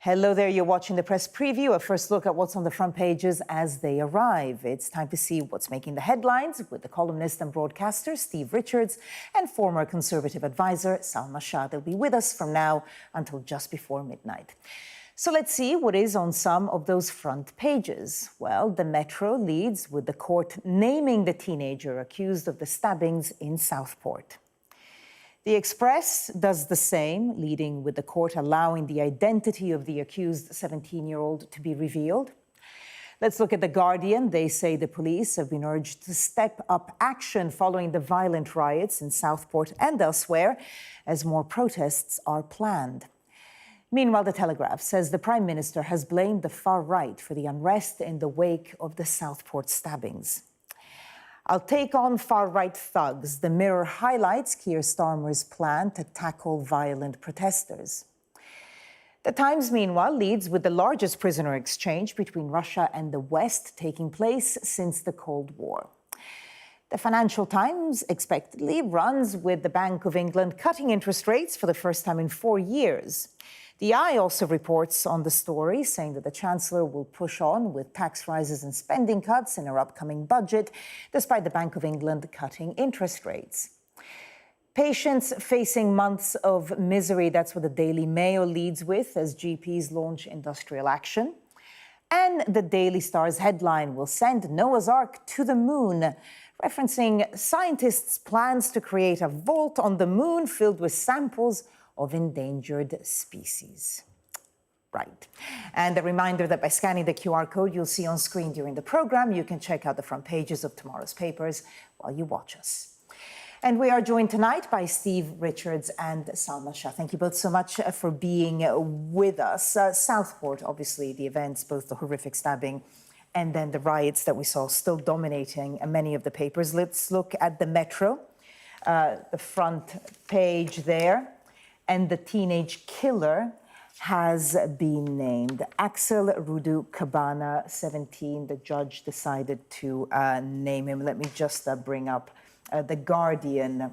Hello there, you're watching the press preview, a first look at what's on the front pages as they arrive. It's time to see what's making the headlines with the columnist and broadcaster Steve Richards and former Conservative advisor Salma Shah. They'll be with us from now until just before midnight. So let's see what is on some of those front pages. Well, the Metro leads with the court naming the teenager accused of the stabbings in Southport. The Express does the same, leading with the court allowing the identity of the accused 17-year-old to be revealed. Let's look at The Guardian. They say the police have been urged to step up action following the violent riots in Southport and elsewhere as more protests are planned. Meanwhile, The Telegraph says the Prime Minister has blamed the far right for the unrest in the wake of the Southport stabbings. I'll take on far-right thugs. The Mirror highlights Keir Starmer's plan to tackle violent protesters. The Times, meanwhile, leads with the largest prisoner exchange between Russia and the West taking place since the Cold War. The Financial Times expectedly runs with the Bank of England cutting interest rates for the first time in 4 years. The Eye also reports on the story, saying that the Chancellor will push on with tax rises and spending cuts in her upcoming budget, despite the Bank of England cutting interest rates. Patients facing months of misery, that's what the Daily Mail leads with as GPs launch industrial action. And the Daily Star's headline will send Noah's Ark to the moon, referencing scientists' plans to create a vault on the moon filled with samples of endangered species. Right. And a reminder that by scanning the QR code you'll see on screen during the program, you can check out the front pages of tomorrow's papers while you watch us. And we are joined tonight by Steve Richards and Salma Shah. Thank you both so much for being with us. Southport, obviously, the events, both the horrific stabbing and then the riots that we saw still dominating many of the papers. Let's look at the Metro, the front page there. And the teenage killer has been named. Axel Rudu Cabana, 17. The judge decided to name him. Let me just bring up The Guardian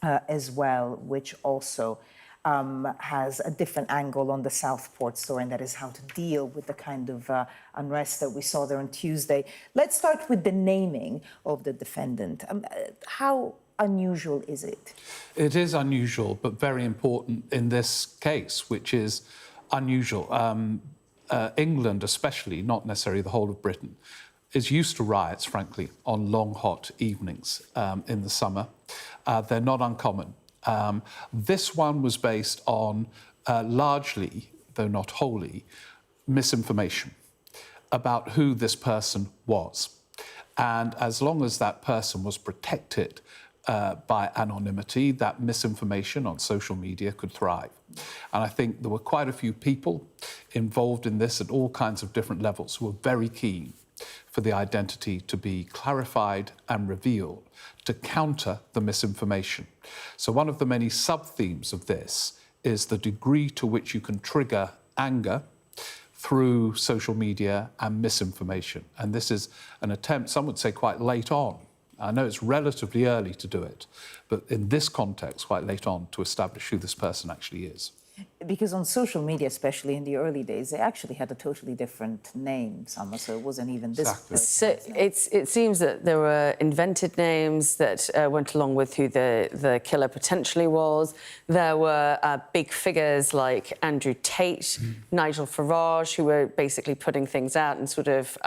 as well, which also has a different angle on the Southport story, and that is how to deal with the kind of unrest that we saw there on Tuesday. Let's start with the naming of the defendant. How unusual is it? It is unusual, but very important in this case, which is unusual. England especially, not necessarily the whole of Britain, is used to riots, frankly, on long, hot evenings in the summer. They're not uncommon. This one was based on largely, though not wholly, misinformation about who this person was. And as long as that person was protected by anonymity, that misinformation on social media could thrive. And I think there were quite a few people involved in this at all kinds of different levels who were very keen for the identity to be clarified and revealed to counter the misinformation. So one of the many sub-themes of this is the degree to which you can trigger anger through social media and misinformation. And this is an attempt, some would say quite late on. I know it's relatively early to do it, but in this context, quite late on, to establish who this person actually is. Because on social media, especially in the early days, they actually had a totally different name, Salma, so it wasn't even this Exactly. person. So it seems that there were invented names that went along with who the killer potentially was. There were big figures like Andrew Tate, Nigel Farage, who were basically putting things out and sort of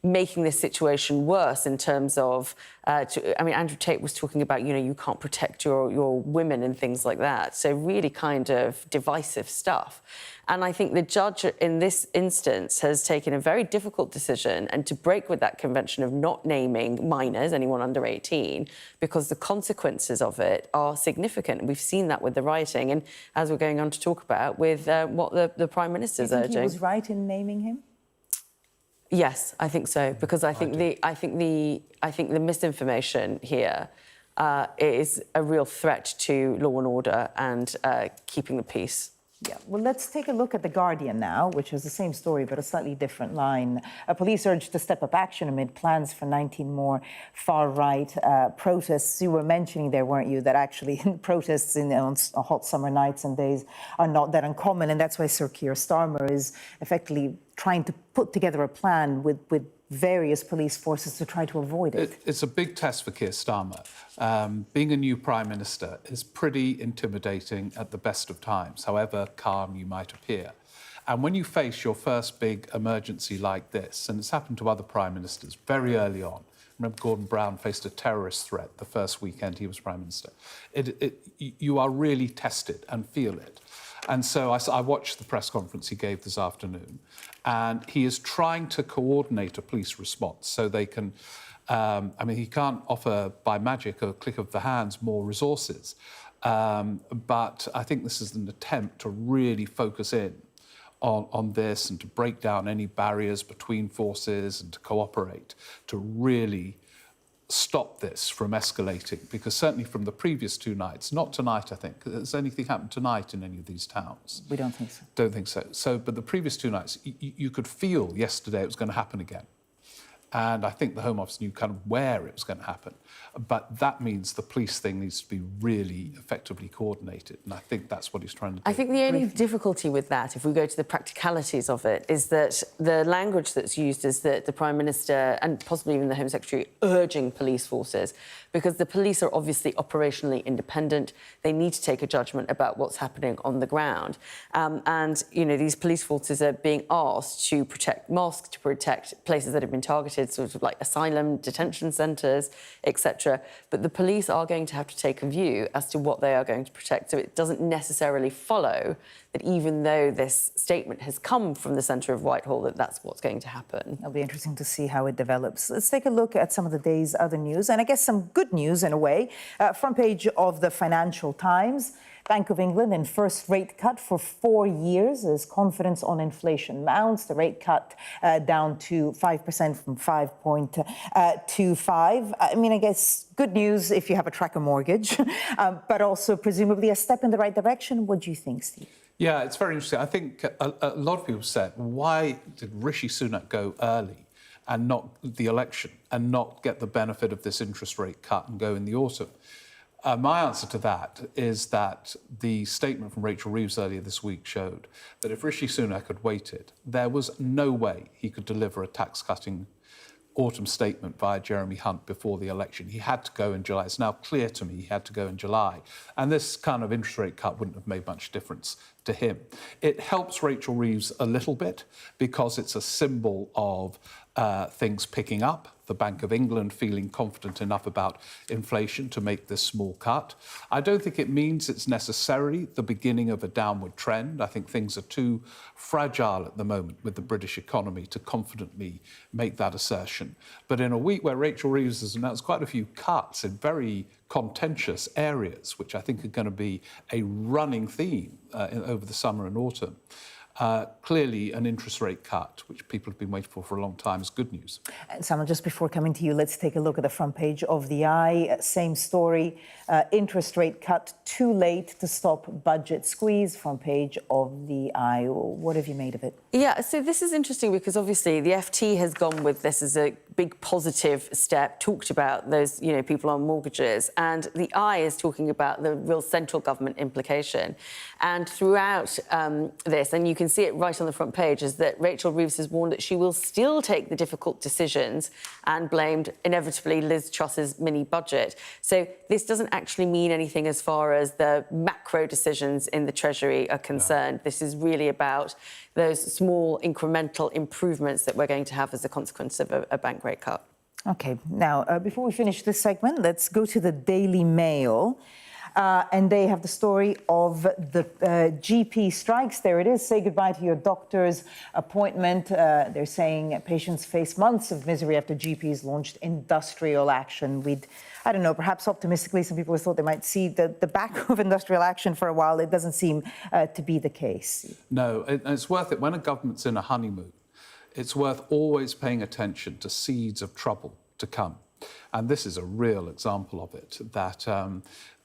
making this situation worse in terms of, Andrew Tate was talking about, you can't protect your women and things like that. So really kind of divisive stuff. And I think the judge in this instance has taken a very difficult decision and to break with that convention of not naming minors, anyone under 18, because the consequences of it are significant. And we've seen that with the rioting and, as we're going on to talk about, with what the Prime Minister's urging. Do you think he was right in naming him? Yes, I think so, because I think the misinformation here is a real threat to law and order and keeping the peace. Yeah, well, let's take a look at The Guardian now, which is the same story but a slightly different line. Police urged to step up action amid plans for 19 more far-right protests. You were mentioning there, weren't you, that actually protests on hot summer nights and days are not that uncommon, and that's why Sir Keir Starmer is effectively trying to put together a plan with various police forces to try to avoid it. It's a big test for Keir Starmer. Being a new Prime Minister is pretty intimidating at the best of times, however calm you might appear. And when you face your first big emergency like this, and it's happened to other Prime Ministers very early on, remember Gordon Brown faced a terrorist threat the first weekend he was Prime Minister, you are really tested and feel it. And so I watched the press conference he gave this afternoon, and he is trying to coordinate a police response so they can, he can't offer by magic a click of the hands more resources, but I think this is an attempt to really focus in on this and to break down any barriers between forces and to cooperate, to really stop this from escalating, because certainly from the previous two nights, not tonight, I think. Has anything happened tonight in any of these towns? We don't think so. Don't think so. But the previous two nights, you could feel yesterday it was going to happen again. And I think the Home Office knew kind of where it was going to happen. But that means the police thing needs to be really effectively coordinated. And I think that's what he's trying to do. I think the only difficulty with that, if we go to the practicalities of it, is that the language that's used is that the Prime Minister and possibly even the Home Secretary urging police forces, because the police are obviously operationally independent. They need to take a judgment about what's happening on the ground. And, you know, these police forces are being asked to protect mosques, to protect places that have been targeted, sort of like asylum, detention centres, etc. But the police are going to have to take a view as to what they are going to protect. So it doesn't necessarily follow that even though this statement has come from the centre of Whitehall, that that's what's going to happen. It'll be interesting to see how it develops. Let's take a look at some of the day's other news, and I guess some good news in a way. Front page of the Financial Times. Bank of England in first rate cut for 4 years as confidence on inflation mounts. The rate cut down to 5% from 5.25. I mean, I guess good news if you have a tracker mortgage, but also presumably a step in the right direction. What do you think, Steve? Yeah, it's very interesting. I think a lot of people said, why did Rishi Sunak go early and not the election and not get the benefit of this interest rate cut and go in the autumn? My answer to that is that the statement from Rachel Reeves earlier this week showed that if Rishi Sunak had waited, there was no way he could deliver a tax-cutting autumn statement via Jeremy Hunt before the election. He had to go in July. It's now clear to me he had to go in July. And this kind of interest rate cut wouldn't have made much difference to him. It helps Rachel Reeves a little bit because it's a symbol of things picking up, the Bank of England feeling confident enough about inflation to make this small cut. I don't think it means it's necessarily the beginning of a downward trend. I think things are too fragile at the moment with the British economy to confidently make that assertion. But in a week where Rachel Reeves has announced quite a few cuts in very contentious areas, which I think are going to be a running theme over the summer and autumn, clearly an interest rate cut, which people have been waiting for a long time, is good news. And Salman, just before coming to you, let's take a look at the front page of the Eye. Same story, interest rate cut too late to stop budget squeeze. Front page of the Eye. What have you made of it? Yeah, so this is interesting because obviously the FT has gone with this as a big positive step, talked about those, you know, people on mortgages, and the Eye is talking about the real central government implication. And throughout this, and you can see it right on the front page, is that Rachel Reeves has warned that she will still take the difficult decisions and blamed inevitably Liz Truss's mini budget. So this doesn't actually mean anything as far as the macro decisions in the Treasury are concerned. No. This is really about those small incremental improvements that we're going to have as a consequence of a bank rate cut. OK, now, before we finish this segment, let's go to the Daily Mail. And they have the story of the GP strikes. There it is. Say goodbye to your doctor's appointment. They're saying patients face months of misery after GPs launched industrial action. I don't know, perhaps optimistically, some people thought they might see the back of industrial action for a while. It doesn't seem to be the case. No, it's worth it. When a government's in a honeymoon, it's worth always paying attention to seeds of trouble to come. And this is a real example of it, that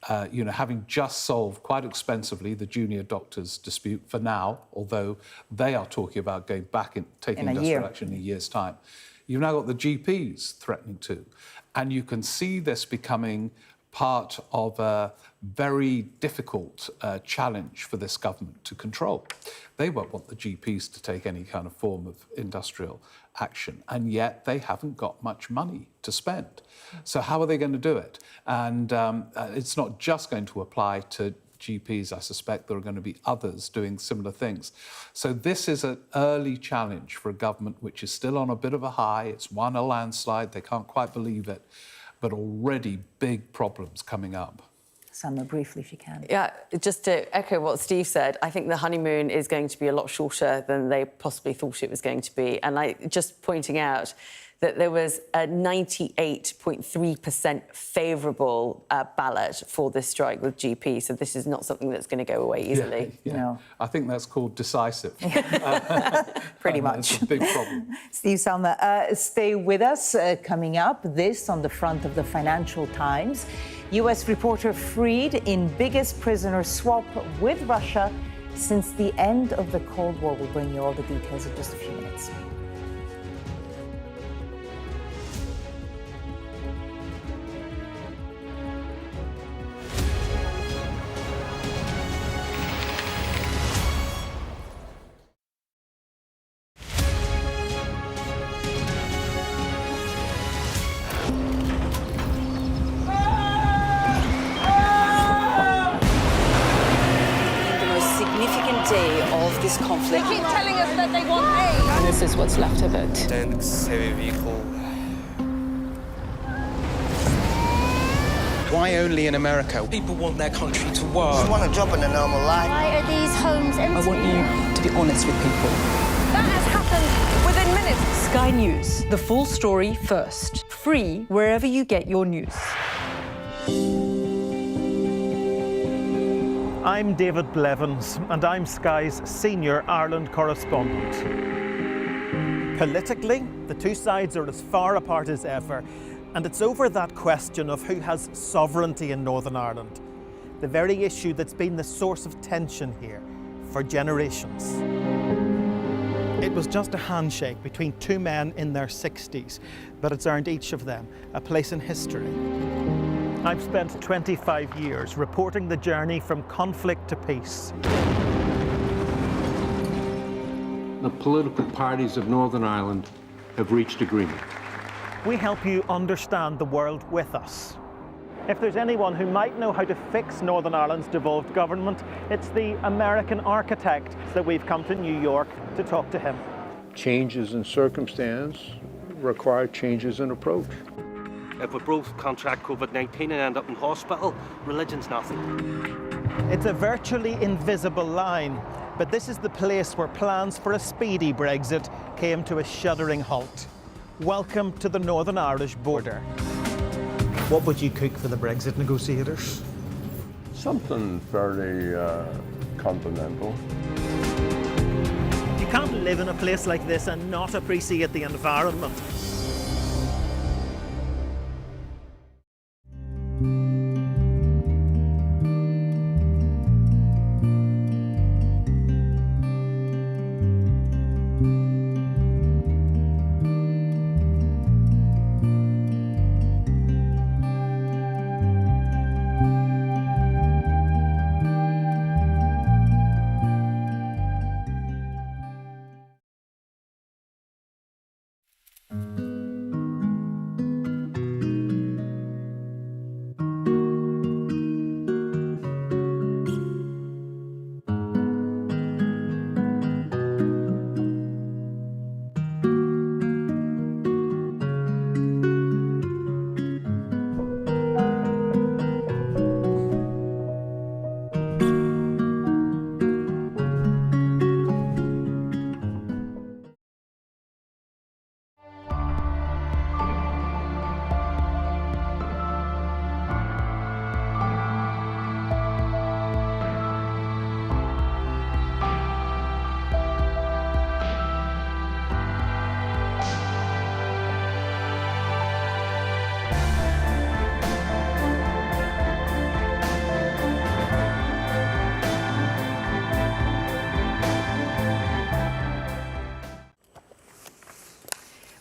having just solved quite expensively the junior doctors' dispute for now, although they are talking about going back and taking industrial action in a year's time. You've now got the GPs threatening to. And you can see this becoming part of a very difficult challenge for this government to control. They won't want the GPs to take any kind of form of industrial action, and yet they haven't got much money to spend. So how are they going to do it? And it's not just going to apply to GPs. I suspect there are going to be others doing similar things. So this is an early challenge for a government which is still on a bit of a high. It's won a landslide. They can't quite believe it, but already big problems coming up. Summer, briefly, if you can. Yeah, just to echo what Steve said, I think the honeymoon is going to be a lot shorter than they possibly thought it was going to be. And just pointing out that there was a 98.3% favourable ballot for this strike with GP. So this is not something that's going to go away easily. Yeah. No. I think that's called decisive. Pretty much. It's a big problem. Steve, Salma, stay with us. Coming up, this on the front of the Financial Times. US reporter freed in biggest prisoner swap with Russia since the end of the Cold War. We'll bring you all the details in just a few minutes. Day of this conflict. They keep telling us that they want aid. And this is what's left of it. Tanks, heavy vehicle. Why only in America? People want their country to Just work. want to jump in a normal life. Why are these homes empty? I want you to be honest with people. That has happened within minutes. Sky News, the full story first. Free wherever you get your news. I'm David Blevins, and I'm Sky's senior Ireland correspondent. Politically, the two sides are as far apart as ever, and it's over that question of who has sovereignty in Northern Ireland, the very issue that's been the source of tension here for generations. It was just a handshake between two men in their 60s, but it's earned each of them a place in history. I've spent 25 years reporting the journey from conflict to peace. The political parties of Northern Ireland have reached agreement. We help you understand the world with us. If there's anyone who might know how to fix Northern Ireland's devolved government, it's the American architect that we've come to New York to talk to him. Changes in circumstance require changes in approach. If we both contract COVID-19 and end up in hospital, religion's nothing. It's a virtually invisible line, but this is the place where plans for a speedy Brexit came to a shuddering halt. Welcome to the Northern Irish border. What would you cook for the Brexit negotiators? Something fairly continental. You can't live in a place like this and not appreciate the environment.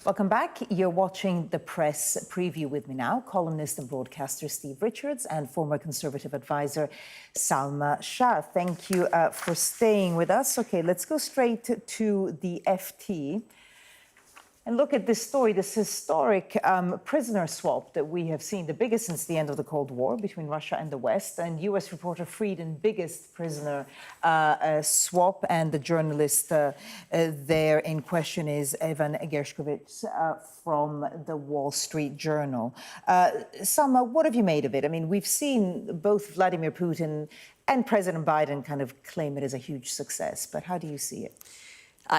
Welcome back. You're watching the press preview with me now. Columnist and broadcaster Steve Richards and former Conservative advisor Salma Shah. Thank you for staying with us. OK, let's go straight to the FT and look at this story, this historic prisoner swap that we have seen, the biggest since the end of the Cold War between Russia and the West. And US reporter Frieden, biggest prisoner swap. And the journalist there in question is Evan Gershkovich from the Wall Street Journal. Salma, what have you made of it? I mean, we've seen both Vladimir Putin and President Biden kind of claim it as a huge success. But how do you see it?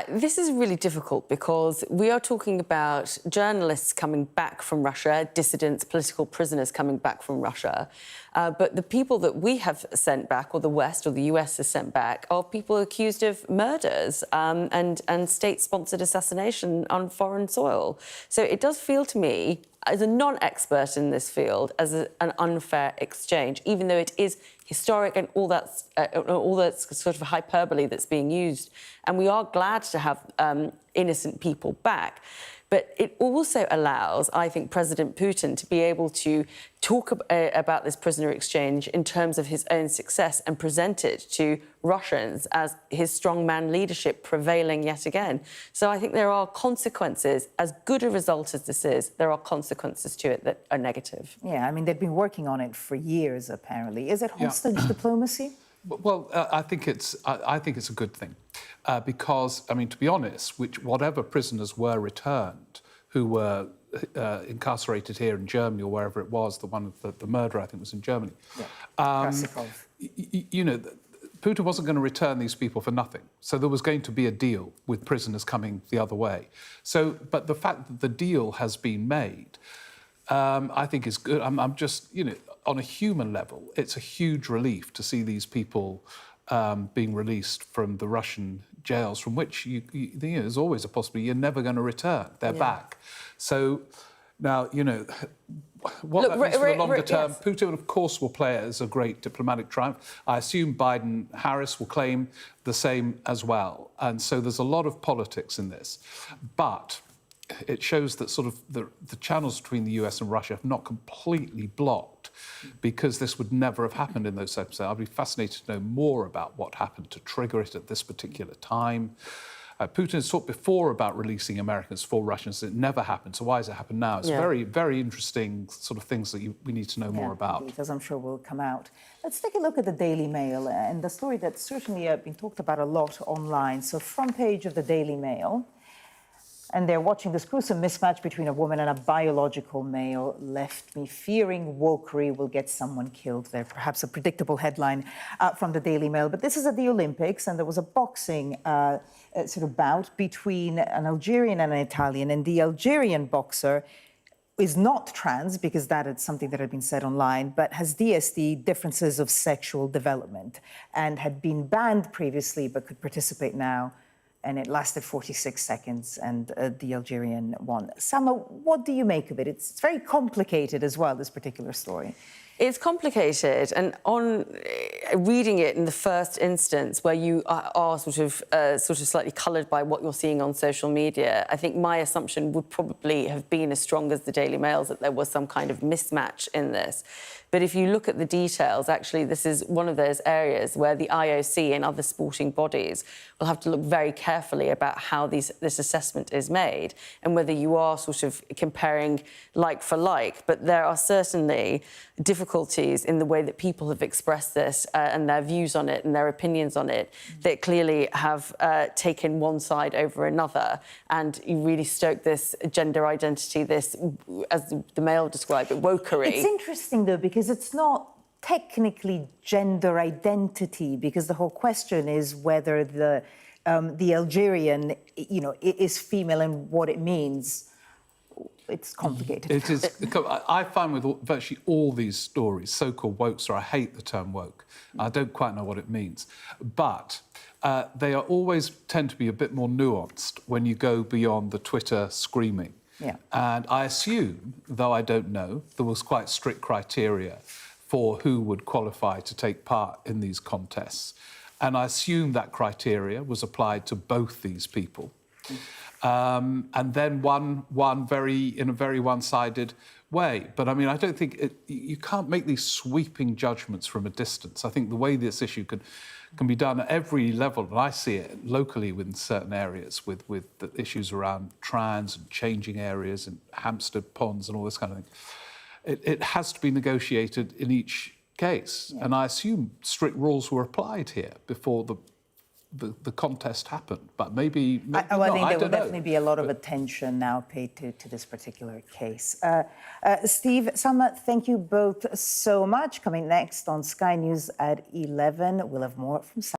This is really difficult because we are talking about journalists coming back from Russia, dissidents, political prisoners coming back from Russia. But the people that we have sent back, or the West or the US has sent back, are people accused of murders and state-sponsored assassination on foreign soil. So it does feel to me, as a non-expert in this field, as an unfair exchange, even though it is historic and all that sort of hyperbole that's being used. And we are glad to have innocent people back. But it also allows, I think, President Putin to be able to talk about this prisoner exchange in terms of his own success and present it to Russians as his strongman leadership prevailing yet again. So I think there are consequences. As good a result as this is, there are consequences to it that are negative. Yeah, I mean, they've been working on it for years, apparently. Is it hostage diplomacy? Well, I think it's a good thing because, I mean, to be honest, whatever prisoners were returned who were incarcerated here in Germany or wherever it was, the murder, I think, was in Germany. Yeah. You know, Putin wasn't going to return these people for nothing. So there was going to be a deal with prisoners coming the other way. So, but the fact that the deal has been made, I think is good. I'm just, you know, on a human level, it's a huge relief to see these people being released from the Russian jails, from which you know, there's always a possibility you're never going to return. They're back. So now, you know, what that means for the longer term, yes. Putin, of course, will play it as a great diplomatic triumph. I assume Biden-Harris will claim the same as well. And so there's a lot of politics in this. But it shows that sort of the channels between the US and Russia have not completely blocked, because this would never have happened in those circumstances. I'd be fascinated to know more about what happened to trigger it at this particular time. Putin has talked before about releasing Americans for Russians. It never happened. So why has it happened now? It's very, very interesting sort of things that we need to know more about. Because I'm sure will come out. Let's take a look at the Daily Mail and the story that's certainly been talked about a lot online. So front page of the Daily Mail. And they're watching this gruesome mismatch between a woman and a biological male left me fearing wokery will get someone killed there. Perhaps a predictable headline from the Daily Mail. But this is at the Olympics, and there was a boxing sort of bout between an Algerian and an Italian. And the Algerian boxer is not trans, because that is something that had been said online, but has DSD, differences of sexual development, and had been banned previously but could participate now. And it lasted 46 seconds, and the Algerian won. Salma, what do you make of it? It's very complicated as well, this particular story. It's complicated, and on reading it in the first instance, where you are sort of slightly coloured by what you're seeing on social media, I think my assumption would probably have been as strong as the Daily Mail's, that there was some kind of mismatch in this. But if you look at the details, actually, this is one of those areas where the IOC and other sporting bodies will have to look very carefully about how this assessment is made and whether you are sort of comparing like for like. But there are certainly difficulties in the way that people have expressed this and their views on it and their opinions on it that clearly have taken one side over another. And you really stoke this gender identity, this, as the Mail described it, wokery. It's interesting, though, because it's not technically gender identity, because the whole question is whether the Algerian, you know, is female and what it means. It's complicated. It is. I find with virtually all these stories, so-called woke, so I hate the term woke. I don't quite know what it means. But they are always tend to be a bit more nuanced when you go beyond the Twitter screaming. Yeah. And I assume, though I don't know, there was quite strict criteria for who would qualify to take part in these contests. And I assume that criteria was applied to both these people. and then won in a very one-sided way. But I mean, I don't think you can't make these sweeping judgments from a distance. I think the way this issue can be done at every level, and I see it locally within certain areas with the issues around trans and changing areas and Hampstead ponds and all this kind of thing. It has to be negotiated in each case, and I assume strict rules were applied here before the contest happened, but maybe I think there will don't know. definitely be a lot of attention now paid to this particular case. Steve, Salma, thank you both so much. Coming next on Sky News at 11, we'll have more from Southport.